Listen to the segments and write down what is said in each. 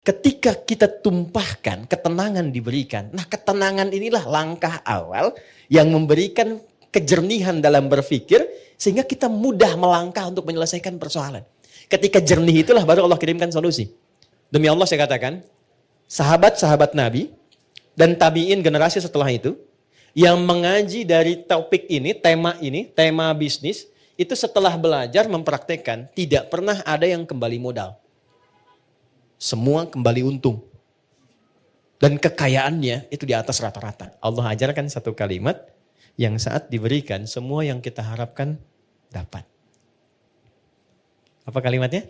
Ketika kita tumpahkan, ketenangan diberikan. Nah, ketenangan inilah langkah awal yang memberikan kejernihan dalam berpikir sehingga kita mudah melangkah untuk menyelesaikan persoalan. Ketika jernih itulah baru Allah kirimkan solusi. Demi Allah saya katakan, sahabat-sahabat Nabi dan tabi'in generasi setelah itu yang mengaji dari topik ini, tema bisnis, itu setelah belajar mempraktekkan tidak pernah ada yang kembali modal. Semua kembali untung. Dan kekayaannya itu di atas rata-rata. Allah ajarkan satu kalimat yang saat diberikan semua yang kita harapkan dapat. Apa kalimatnya?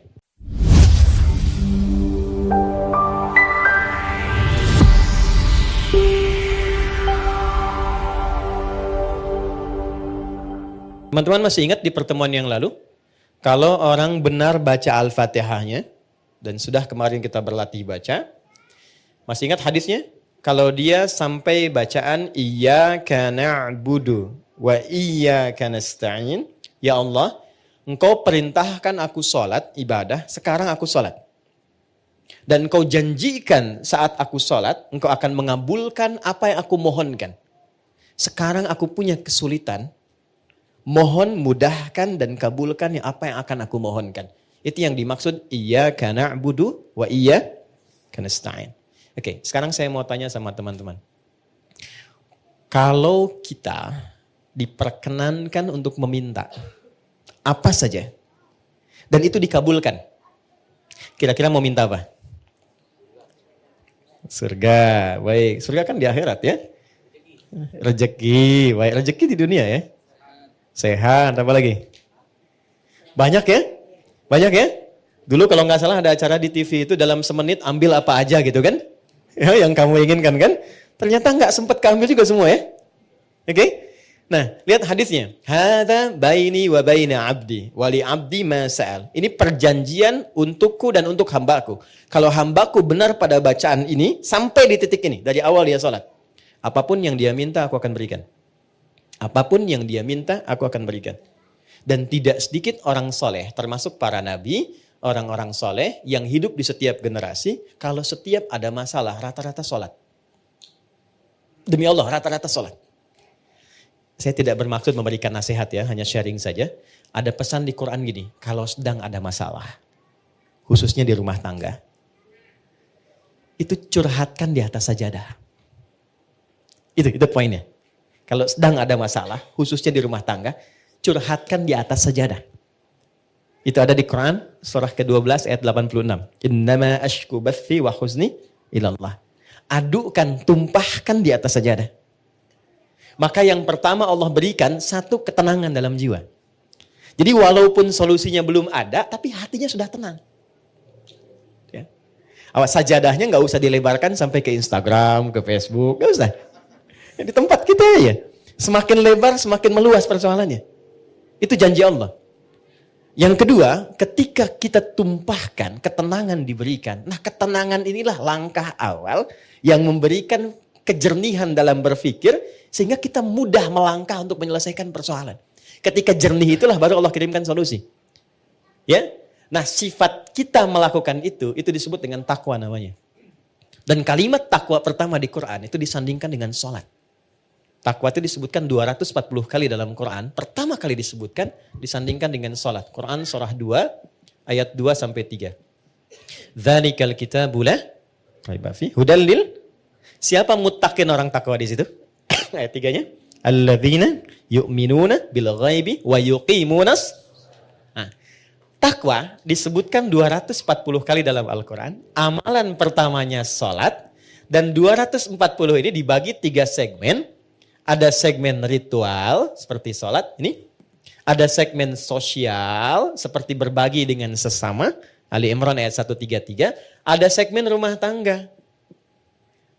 Teman-teman masih ingat di pertemuan yang lalu? Kalau orang benar baca Al-Fatihahnya, dan sudah kemarin kita berlatih baca. Masih ingat hadisnya? Kalau dia sampai bacaan Iyyaka na'budu wa iyyaka nasta'in. Ya Allah, Engkau perintahkan aku sholat, ibadah, sekarang aku sholat. Dan Engkau janjikan saat aku sholat, Engkau akan mengabulkan apa yang aku mohonkan. Sekarang aku punya kesulitan, mohon mudahkan dan kabulkan apa yang akan aku mohonkan. Itu yang dimaksud Iyyaka na'budu wa iyyaka nasta'in. Oke, sekarang saya mau tanya sama teman-teman. Kalau kita diperkenankan untuk meminta apa saja dan itu dikabulkan, kira-kira mau minta apa? Surga. Baik, surga kan di akhirat ya. Rezeki, baik, rezeki di dunia ya. Sehat, apa lagi? Banyak ya? Banyak ya? Dulu kalau nggak salah ada acara di TV itu dalam semenit ambil apa aja gitu kan? Ya, yang kamu inginkan kan? Ternyata nggak sempat keambil juga semua ya? Oke? Nah, lihat hadisnya. Hadza baini wa baina abdi wa li abdi ma sa'al. Ini perjanjian untukku dan untuk hambaku. Kalau hambaku benar pada bacaan ini sampai di titik ini dari awal dia sholat. Apapun yang dia minta aku akan berikan. Apapun yang dia minta aku akan berikan. Dan tidak sedikit orang soleh, termasuk para nabi, orang-orang soleh yang hidup di setiap generasi, kalau setiap ada masalah, rata-rata sholat. Demi Allah, rata-rata sholat. Saya tidak bermaksud memberikan nasihat ya, hanya sharing saja. Ada pesan di Quran gini, kalau sedang ada masalah, khususnya di rumah tangga, itu curhatkan di atas sajadah. Itu poinnya. Kalau sedang ada masalah, khususnya di rumah tangga, curhatkan di atas sajadah. Itu ada di Quran surah ke-12 ayat 86. Innama ashku bathi wa huzni ilallah. Adukan, tumpahkan di atas sajadah. Maka yang pertama Allah berikan satu ketenangan dalam jiwa. Jadi walaupun solusinya belum ada, tapi hatinya sudah tenang. Ya. Awas, sajadahnya nggak usah dilebarkan sampai ke Instagram, ke Facebook, nggak usah. Di tempat kita ya. Semakin lebar, semakin meluas persoalannya. Itu janji Allah. Yang kedua, ketika kita tumpahkan, ketenangan diberikan. Nah, ketenangan inilah langkah awal yang memberikan kejernihan dalam berpikir sehingga kita mudah melangkah untuk menyelesaikan persoalan. Ketika jernih itulah baru Allah kirimkan solusi. Ya? Nah, sifat kita melakukan itu disebut dengan takwa namanya. Dan kalimat takwa pertama di Quran itu disandingkan dengan sholat. Takwa itu disebutkan 240 kali dalam Quran. Pertama kali disebutkan, disandingkan dengan sholat. Quran surah 2, ayat 2-3. Dzalikal kitabu la raiba fihi hudal lil. Siapa muttaqin orang takwa di situ? Ayat 3-nya. Alladzina yu'minuna bil ghaibi wa yuqimunas. Nah, takwa disebutkan 240 kali dalam Al-Quran. Amalan pertamanya sholat. Dan 240 ini dibagi 3 segmen. Ada segmen ritual seperti sholat ini. Ada segmen sosial seperti berbagi dengan sesama. Ali Imran ayat 133. Ada segmen rumah tangga.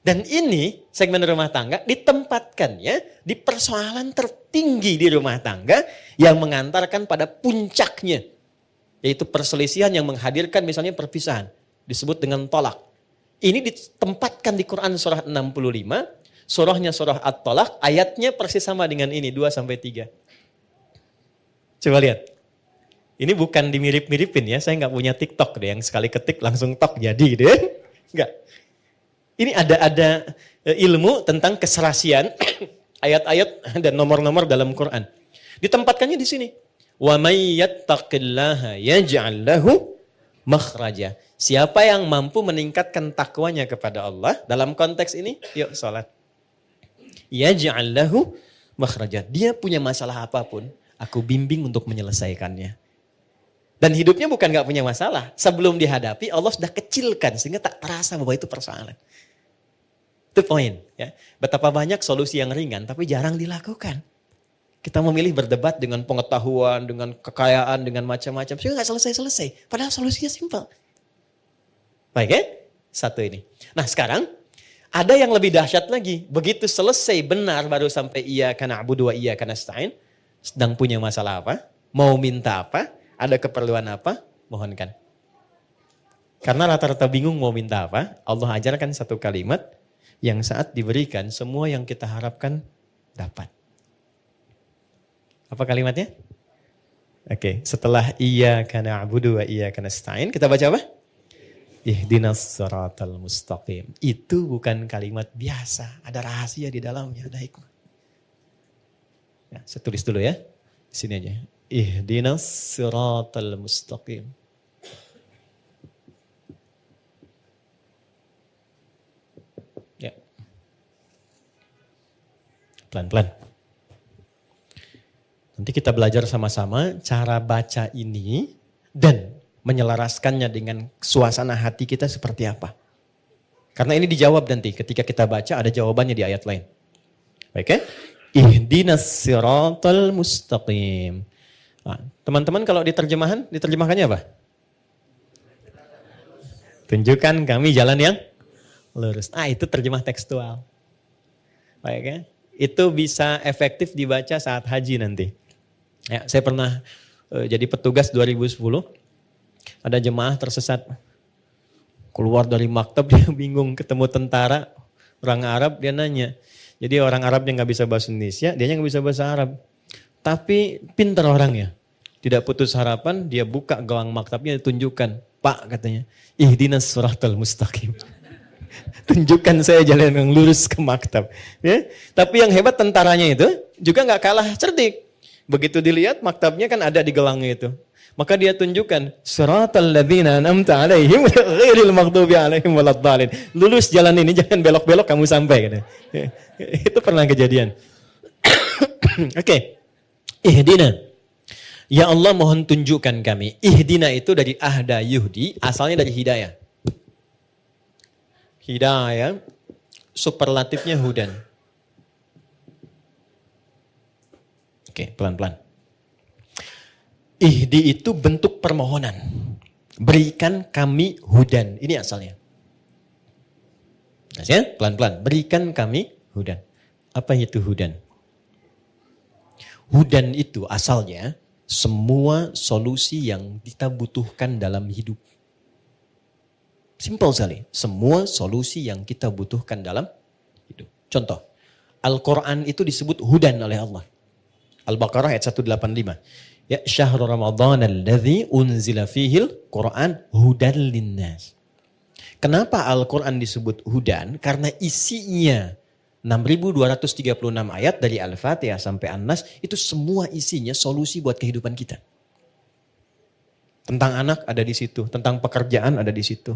Dan ini segmen rumah tangga ditempatkan ya di persoalan tertinggi di rumah tangga yang mengantarkan pada puncaknya. Yaitu perselisihan yang menghadirkan misalnya perpisahan. Disebut dengan tolak. Ini ditempatkan di Quran surah 65. Surahnya surah At-Tolak, ayatnya persis sama dengan ini, 2-3. Coba lihat. Ini bukan dimirip-miripin ya, saya nggak punya TikTok deh yang sekali ketik langsung tok jadi gitu ya. Enggak. Ini ada ilmu tentang keserasian ayat-ayat dan nomor-nomor dalam Quran. Ditempatkannya di sini. Wa may yattaqillaha yaj'al lahu makhraja. Siapa yang mampu meningkatkan takwanya kepada Allah dalam konteks ini, yuk salat. Yaj'al lahu makhraja. Dia punya masalah apapun, aku bimbing untuk menyelesaikannya. Dan hidupnya bukan gak punya masalah. Sebelum dihadapi, Allah sudah kecilkan sehingga tak terasa bahwa itu persoalan. Itu poin. Ya. Betapa banyak solusi yang ringan tapi jarang dilakukan. Kita memilih berdebat dengan pengetahuan, dengan kekayaan, dengan macam-macam. Sehingga gak selesai-selesai. Padahal solusinya simpel. Baik ya? Satu ini. Nah sekarang, ada yang lebih dahsyat lagi. Begitu selesai benar baru sampai iyyaka na'budu wa iyyaka nasta'in. Sedang punya masalah apa? Mau minta apa? Ada keperluan apa? Mohonkan. Karena rata-rata bingung mau minta apa, Allah ajarkan satu kalimat yang saat diberikan semua yang kita harapkan dapat. Apa kalimatnya? Oke, setelah iyyaka na'budu wa iyyaka nasta'in, kita baca apa? Ihdinas siratal mustaqim. Itu bukan kalimat biasa, ada rahasia di dalamnya, ada hikmah. Ya, saya tulis dulu ya. Di sini aja. Ihdinas siratal mustaqim. Ya. Pelan-pelan. Nanti kita belajar sama-sama cara baca ini dan menyelaraskannya dengan suasana hati kita seperti apa. Karena ini dijawab nanti ketika kita baca ada jawabannya di ayat lain. Baik ya? Ihdinas siratal mustaqim. Nah, teman-teman kalau diterjemahkannya apa? Tunjukkan kami jalan yang lurus. Itu terjemah tekstual. Baik ya? Itu bisa efektif dibaca saat haji nanti. Ya, saya pernah jadi petugas 2010. Ada jemaah tersesat. Keluar dari maktab dia bingung ketemu tentara orang Arab dia nanya. Jadi orang Arab yang gak bisa bahasa Indonesia, dia gak bisa bahasa Arab. Tapi pintar orangnya. Tidak putus harapan, dia buka gawang maktabnya ditunjukkan. Pak katanya, ihdinas siratal mustaqim. Tunjukkan saya jalan yang lurus ke maktab. Ya? Tapi yang hebat tentaranya itu juga gak kalah cerdik. Begitu dilihat maktabnya kan ada di gelangnya itu. Maka dia tunjukkan siratal ladzina an'amta 'alaihim ghairil maghdubi 'alaihim waladdallin. Lurus jalan ini jangan belok-belok kamu sampai gitu. Itu pernah kejadian. Oke. Ihdina. Ya Allah mohon tunjukkan kami. Ihdina itu dari ahda yuhdi, asalnya dari hidayah. Hidayah superlatifnya hudan. Oke, pelan-pelan. Ihdi itu bentuk permohonan. Berikan kami hudan. Ini asalnya. Ya, pelan-pelan. Berikan kami hudan. Apa itu hudan? Hudan itu asalnya semua solusi yang kita butuhkan dalam hidup. Simpel sekali. Semua solusi yang kita butuhkan dalam hidup. Contoh. Al-Quran itu disebut hudan oleh Allah. Al-Baqarah ayat 185. Ya syahrul Ramadan alladzi unzila fihil Quran hudan linnas. Kenapa Al-Quran disebut hudan? Karena isinya 6.236 ayat dari Al-Fatihah sampai An-Nas itu semua isinya solusi buat kehidupan kita. Tentang anak ada di situ, tentang pekerjaan ada di situ.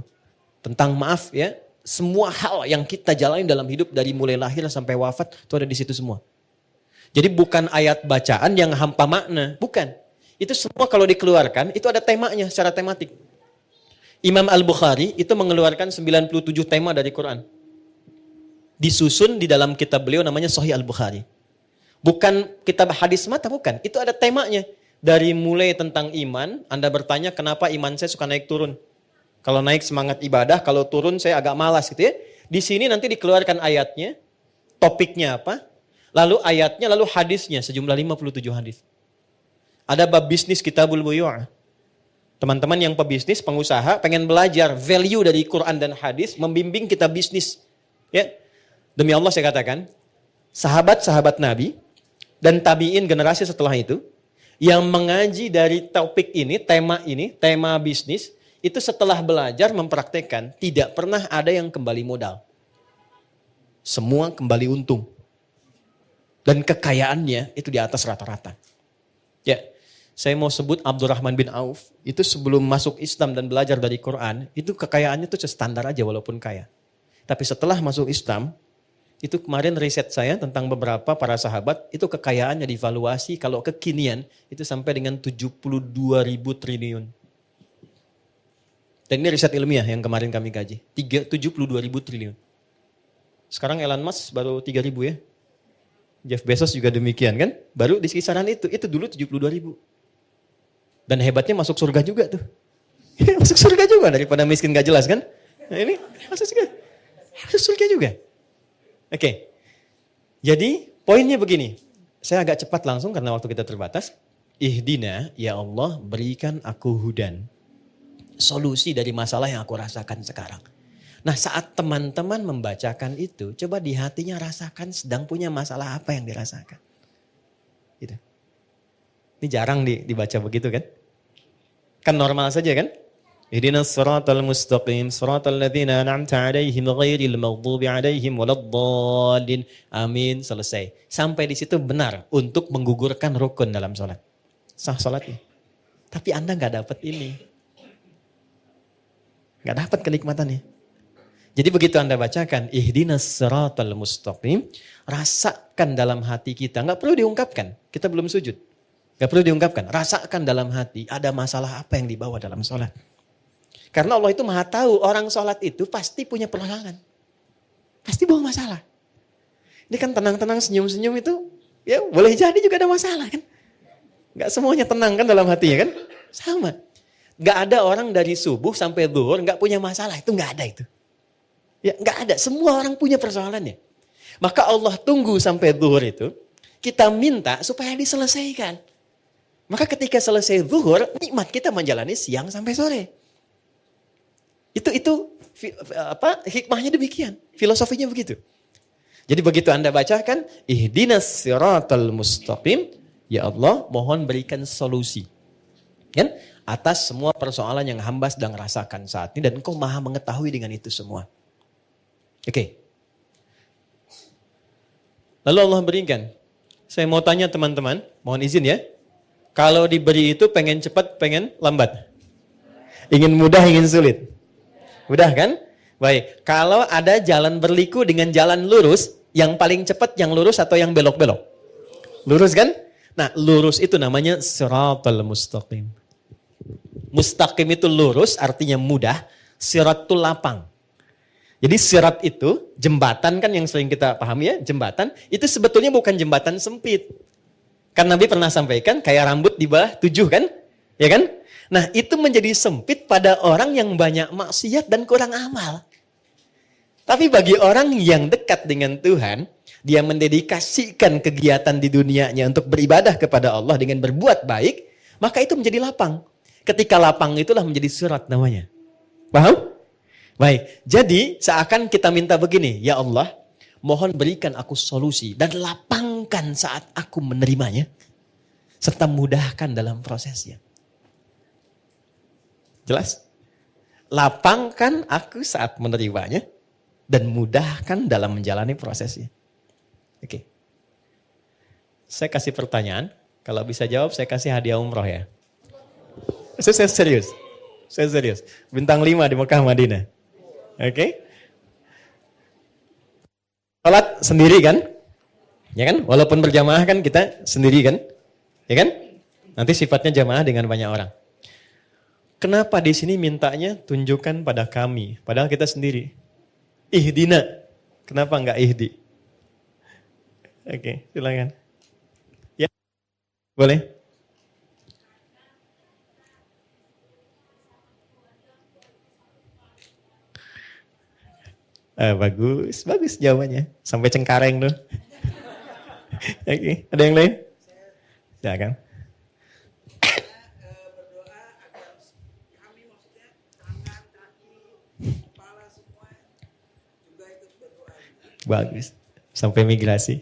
Tentang maaf ya, semua hal yang kita jalani dalam hidup dari mulai lahir sampai wafat itu ada di situ semua. Jadi bukan ayat bacaan yang hampa makna, bukan. Itu semua kalau dikeluarkan, itu ada temanya secara tematik. Imam Al-Bukhari itu mengeluarkan 97 tema dari Quran. Disusun di dalam kitab beliau namanya Sahih Al-Bukhari. Bukan kitab hadis mata, bukan. Itu ada temanya. Dari mulai tentang iman, Anda bertanya kenapa iman saya suka naik turun. Kalau naik semangat ibadah, kalau turun saya agak malas gitu ya. Di sini nanti dikeluarkan ayatnya, topiknya apa, lalu ayatnya, lalu hadisnya, sejumlah 57 hadis. Ada bab bisnis kitabul buyu'. Teman-teman yang pebisnis, pengusaha, pengen belajar value dari Quran dan hadis, membimbing kita bisnis. Ya, demi Allah saya katakan, sahabat-sahabat Nabi dan tabi'in generasi setelah itu, yang mengaji dari topik ini, tema bisnis, itu setelah belajar mempraktekkan, tidak pernah ada yang kembali modal. Semua kembali untung. Dan kekayaannya itu di atas rata-rata. Ya, saya mau sebut Abdurrahman bin Auf, itu sebelum masuk Islam dan belajar dari Quran, itu kekayaannya itu standar aja walaupun kaya. Tapi setelah masuk Islam, itu kemarin riset saya tentang beberapa para sahabat, itu kekayaannya divaluasi kalau kekinian, itu sampai dengan 72.000 triliun. Dan ini riset ilmiah yang kemarin kami kaji, 72.000 triliun. Sekarang Elon Musk baru 3.000 ya. Jeff Bezos juga demikian kan, baru di kisaran itu dulu 72.000. Dan hebatnya masuk surga juga tuh. Masuk surga juga daripada miskin gak jelas kan. Nah ini masuk surga juga. Oke. Jadi poinnya begini. Saya agak cepat langsung karena waktu kita terbatas. Ihdina, ya Allah berikan aku hudan. Solusi dari masalah yang aku rasakan sekarang. Nah saat teman-teman membacakan itu, coba di hatinya rasakan sedang punya masalah apa yang dirasakan. Gitu. Ini jarang dibaca begitu kan? Kan normal saja kan? Ihdinas siratal mustaqim, siratal ladzina an'amta 'alaihim ghairil maghdubi 'alaihim waladdallin. Amin, selesai. Sampai di situ benar untuk menggugurkan rukun dalam salat. Sah salatnya. Tapi Anda enggak dapat ini. Enggak dapat kenikmatannya. Jadi begitu Anda bacakan, ihdinas siratal mustaqim, rasakan dalam hati kita, enggak perlu diungkapkan, kita belum sujud. Enggak perlu diungkapkan, rasakan dalam hati ada masalah apa yang dibawa dalam sholat. Karena Allah itu maha tahu orang sholat itu pasti punya persoalan. Pasti bawa masalah. Ini kan tenang-tenang senyum-senyum itu, ya boleh jadi juga ada masalah kan. Enggak semuanya tenang kan dalam hatinya kan, sama. Enggak ada orang dari subuh sampai zuhur enggak punya masalah, itu enggak ada itu. Ya enggak ada, semua orang punya persoalannya. Maka Allah tunggu sampai zuhur itu, kita minta supaya diselesaikan. Maka ketika selesai zuhur, nikmat kita menjalani siang sampai sore. Itu hikmahnya demikian, filosofinya begitu. Jadi begitu Anda bacakan, ihdinas siratal mustaqim, ya Allah mohon berikan solusi. Kan? Atas semua persoalan yang hamba sedang rasakan saat ini dan Engkau maha mengetahui dengan itu semua. Oke. Lalu Allah berikan. Saya mau tanya teman-teman, mohon izin ya. Kalau diberi itu pengen cepat, pengen lambat? Ingin mudah, ingin sulit? Mudah kan? Baik. Kalau ada jalan berliku dengan jalan lurus, yang paling cepat yang lurus atau yang belok-belok? Lurus kan? Nah, lurus itu namanya siratal mustaqim. Mustaqim itu lurus, artinya mudah. Sirat itu lapang. Jadi sirat itu, jembatan kan yang sering kita pahami ya, jembatan, itu sebetulnya bukan jembatan sempit. Kan Nabi pernah sampaikan, kayak rambut di bawah 7 kan? Ya kan? Nah itu menjadi sempit pada orang yang banyak maksiat dan kurang amal. Tapi bagi orang yang dekat dengan Tuhan, dia mendedikasikan kegiatan di dunianya untuk beribadah kepada Allah dengan berbuat baik, maka itu menjadi lapang. Ketika lapang itulah menjadi sirat namanya. Paham? Baik, jadi seakan kita minta begini, ya Allah, mohon berikan aku solusi dan lapangkan saat aku menerimanya, serta mudahkan dalam prosesnya. Jelas? Lapangkan aku saat menerimanya dan mudahkan dalam menjalani prosesnya. Oke. Saya kasih pertanyaan, kalau bisa jawab saya kasih hadiah umroh ya. Saya serius. Saya serius. Bintang 5 di Mekah Madinah. Oke. Salat sendiri kan? Ya kan? Walaupun berjamaah kan kita sendiri kan? Ya kan? Nanti sifatnya jamaah dengan banyak orang. Kenapa di sini mintanya tunjukkan pada kami, padahal kita sendiri? Ihdina. Kenapa enggak ihdi? Oke, silakan. Ya. Boleh? Bagus jawabannya. Sampai Cengkareng tuh. Oke, ada yang lain? Silakan. Berdoa agar kami maksudnya tangan, kaki, kepala semua juga ikut berdoa. Bagus. Sampai migrasi.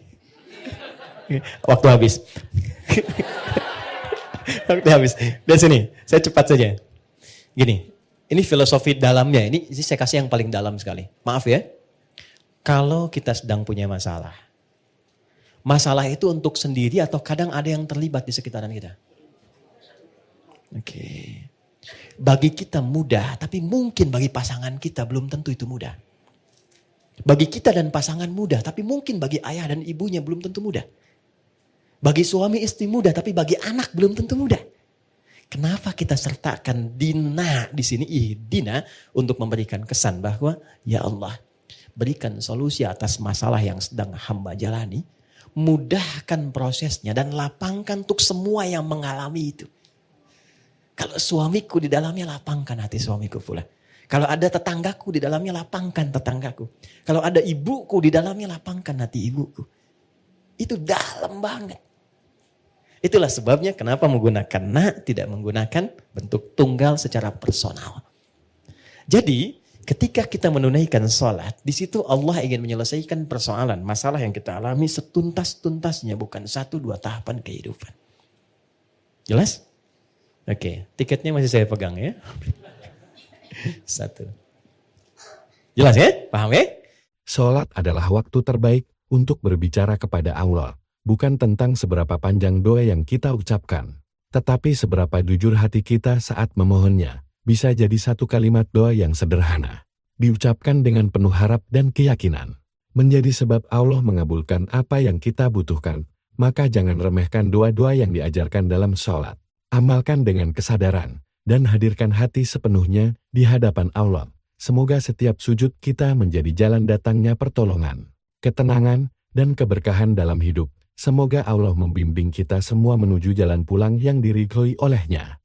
Waktu habis. Waktu habis. Dari sini, saya cepat saja. Gini, Ini filosofi dalamnya, ini saya kasih yang paling dalam sekali. Maaf ya, kalau kita sedang punya masalah, masalah itu untuk sendiri atau kadang ada yang terlibat di sekitaran kita? Oke. Bagi kita mudah, tapi mungkin bagi pasangan kita belum tentu itu mudah. Bagi kita dan pasangan mudah, tapi mungkin bagi ayah dan ibunya belum tentu mudah. Bagi suami istri mudah, tapi bagi anak belum tentu mudah. Kenapa kita sertakan Dina di sini, Ihdina, untuk memberikan kesan bahwa ya Allah, berikan solusi atas masalah yang sedang hamba jalani, mudahkan prosesnya dan lapangkan untuk semua yang mengalami itu. Kalau suamiku di dalamnya, lapangkan hati suamiku pula. Kalau ada tetanggaku di dalamnya, lapangkan tetanggaku. Kalau ada ibuku di dalamnya, lapangkan hati ibuku. Itu dalam banget. Itulah sebabnya kenapa menggunakan na, tidak menggunakan bentuk tunggal secara personal. Jadi ketika kita menunaikan sholat, di situ Allah ingin menyelesaikan persoalan, masalah yang kita alami setuntas-tuntasnya, bukan 1-2 tahapan kehidupan. Jelas? Oke, tiketnya masih saya pegang ya. 1. Jelas ya? Paham ya? Sholat adalah waktu terbaik untuk berbicara kepada Allah. Bukan tentang seberapa panjang doa yang kita ucapkan, tetapi seberapa jujur hati kita saat memohonnya. Bisa jadi satu kalimat doa yang sederhana, diucapkan dengan penuh harap dan keyakinan, menjadi sebab Allah mengabulkan apa yang kita butuhkan. Maka jangan remehkan doa-doa yang diajarkan dalam sholat. Amalkan dengan kesadaran, dan hadirkan hati sepenuhnya di hadapan Allah. Semoga setiap sujud kita menjadi jalan datangnya pertolongan, ketenangan, dan keberkahan dalam hidup. Semoga Allah membimbing kita semua menuju jalan pulang yang diridhoi olehnya.